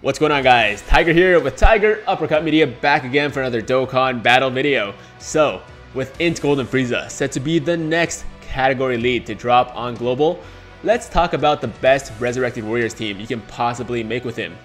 What's going on, guys? Tiger here with Tiger Uppercut Media, back again for another Dokkan battle video. So, with INT Golden Frieza set to be the next category lead to drop on Global, let's talk about the best Resurrected Warriors team you can possibly make with him.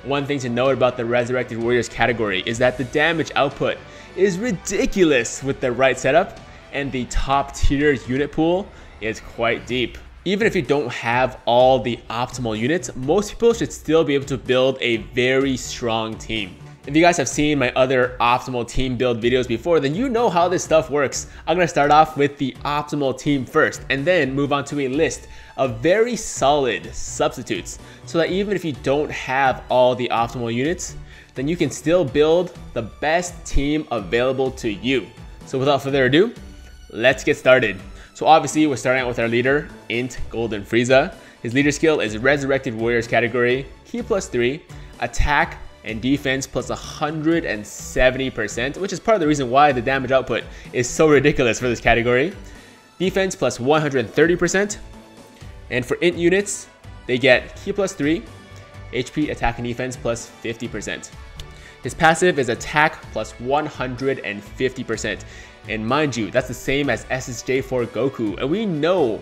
One thing to note about the Resurrected Warriors category is that the damage output is ridiculous with the right setup, and the top tier unit pool is quite deep. Even if you don't have all the optimal units, most people should still be able to build a very strong team. If you guys have seen my other optimal team build videos before, then you know how this stuff works. I'm going to start off with the optimal team first, and then move on to a list of very solid substitutes, so that even if you don't have all the optimal units, then you can still build the best team available to you. So without further ado, let's get started. So obviously we're starting out with our leader, INT Golden Frieza. His leader skill is Resurrected Warriors category, Ki +3, attack and defense plus 170%, which is part of the reason why the damage output is so ridiculous for this category. Defense plus 130%. And for INT units, they get Ki +3, HP, attack, and defense plus 50%. His passive is attack plus 150%. And mind you, that's the same as SSJ4 Goku, and we know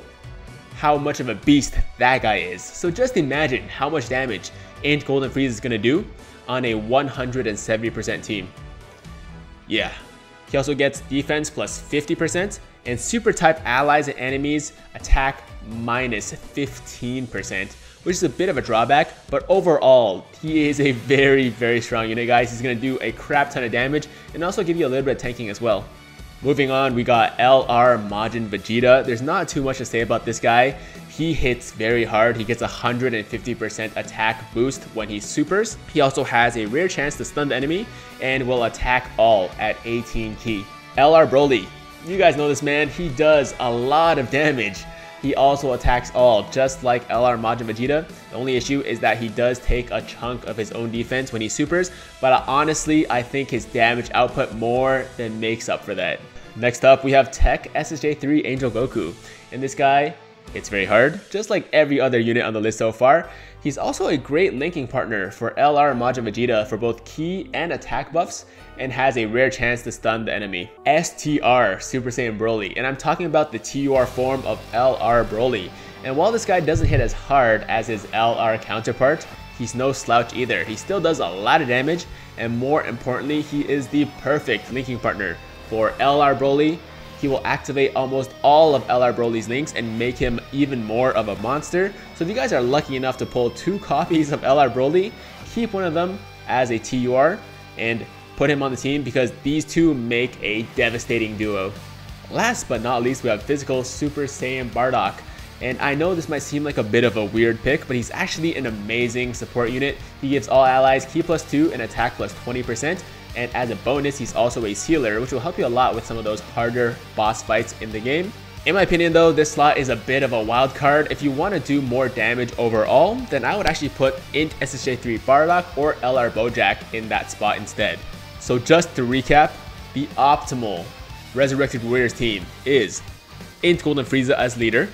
how much of a beast that guy is. So just imagine how much damage INT Golden Frieza is going to do on a 170% team. Yeah. He also gets defense plus 50%, and super type allies and enemies attack minus 15%, which is a bit of a drawback, but overall, he is a very, very strong unit, guys. He's going to do a crap ton of damage and also give you a little bit of tanking as well. Moving on, we got LR Majin Vegeta. There's not too much to say about this guy. He hits very hard. He gets 150% attack boost when he supers. He also has a rare chance to stun the enemy and will attack all at 18 ki. LR Broly. You guys know this man. He does a lot of damage. He also attacks all, just like LR Majin Vegeta. The only issue is that he does take a chunk of his own defense when he supers, but honestly, I think his damage output more than makes up for that. Next up, we have Tech SSJ3 Angel Goku, and this guy hits very hard, just like every other unit on the list so far. He's also a great linking partner for LR Majin Vegeta for both ki and attack buffs, and has a rare chance to stun the enemy. STR Super Saiyan Burly, and I'm talking about the TUR form of LR Broly. And while this guy doesn't hit as hard as his LR counterpart, he's no slouch either. He still does a lot of damage, and more importantly, he is the perfect linking partner for LR Broly. He will activate almost all of LR Broly's links and make him even more of a monster. So if you guys are lucky enough to pull 2 copies of LR Broly, keep one of them as a TUR and put him on the team, because these two make a devastating duo. Last but not least, we have Physical Super Saiyan Bardock. And I know this might seem like a bit of a weird pick, but he's actually an amazing support unit. He gives all allies Ki +2 and attack plus 20%. And as a bonus, he's also a sealer, which will help you a lot with some of those harder boss fights in the game. In my opinion though, this slot is a bit of a wild card. If you want to do more damage overall, then I would actually put INT SSJ3 Bardock or LR Bojack in that spot instead. So just to recap, the optimal Resurrected Warriors team is INT Golden Frieza as leader,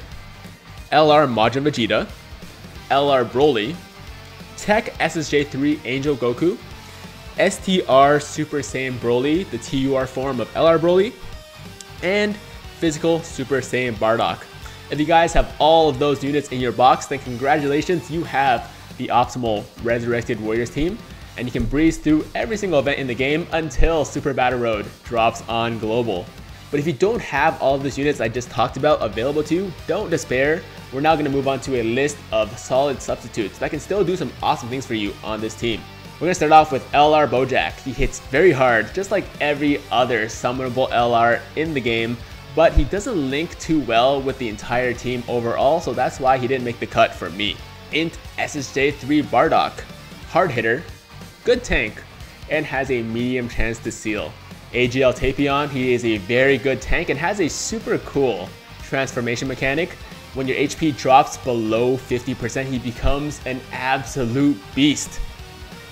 LR Majin Vegeta, LR Broly, Tech SSJ3 Angel Goku, STR Super Saiyan Broly, the TUR form of LR Broly, and Physical Super Saiyan Bardock. If you guys have all of those units in your box, then congratulations, you have the optimal Resurrected Warriors team, and you can breeze through every single event in the game until Super Battle Road drops on Global. But if you don't have all of those units I just talked about available to you, don't despair. We're now going to move on to a list of solid substitutes that can still do some awesome things for you on this team. We're going to start off with LR Bojack. He hits very hard, just like every other summonable LR in the game, but he doesn't link too well with the entire team overall, so that's why he didn't make the cut for me. INT SSJ3 Bardock. Hard hitter, good tank, and has a medium chance to seal. AGL Tapion, he is a very good tank and has a super cool transformation mechanic. When your HP drops below 50%, he becomes an absolute beast.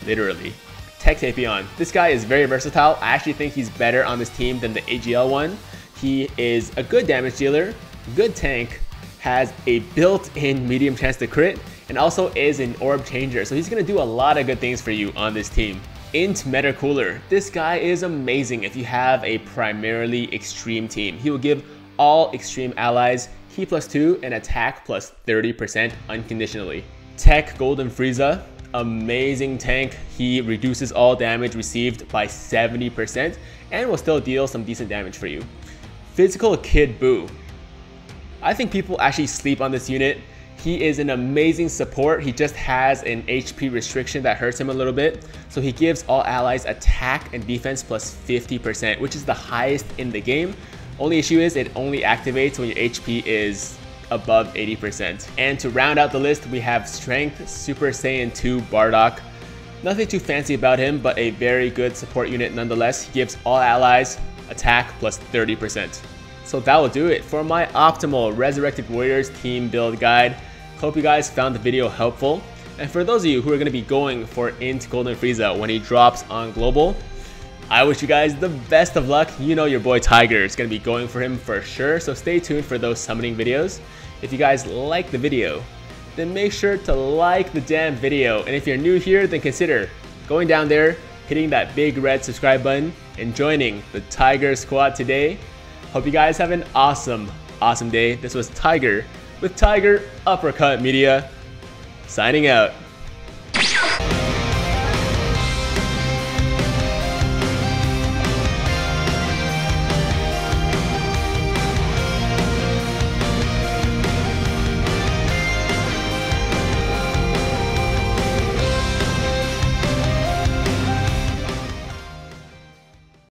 Literally. Tech Tapion. This guy is very versatile. I actually think he's better on this team than the AGL one. He is a good damage dealer, good tank, has a built-in medium chance to crit, and also is an orb changer, so he's going to do a lot of good things for you on this team. INT Cooler. This guy is amazing if you have a primarily extreme team. He will give all extreme allies Ki +2 and attack plus 30% unconditionally. Tech Golden Frieza. Amazing tank. He reduces all damage received by 70% and will still deal some decent damage for you. Physical Kid Buu. I think people actually sleep on this unit. He is an amazing support. He just has an HP restriction that hurts him a little bit. So he gives all allies attack and defense plus 50%, which is the highest in the game. Only issue is it only activates when your HP is above 80%. And to round out the list, we have Strength Super Saiyan 2 Bardock. Nothing too fancy about him, but a very good support unit nonetheless. He gives all allies attack plus 30%. So that will do it for my optimal Resurrected Warriors team build guide. Hope you guys found the video helpful. And for those of you who are going to be going for INT Golden Frieza when he drops on Global, I wish you guys the best of luck. You know your boy Tiger is going to be going for him for sure, so stay tuned for those summoning videos. If you guys like the video, then make sure to like the damn video. And if you're new here, then consider going down there, hitting that big red subscribe button, and joining the Tiger Squad today. Hope you guys have an awesome day. This was Tiger with Tiger Uppercut Media, signing out.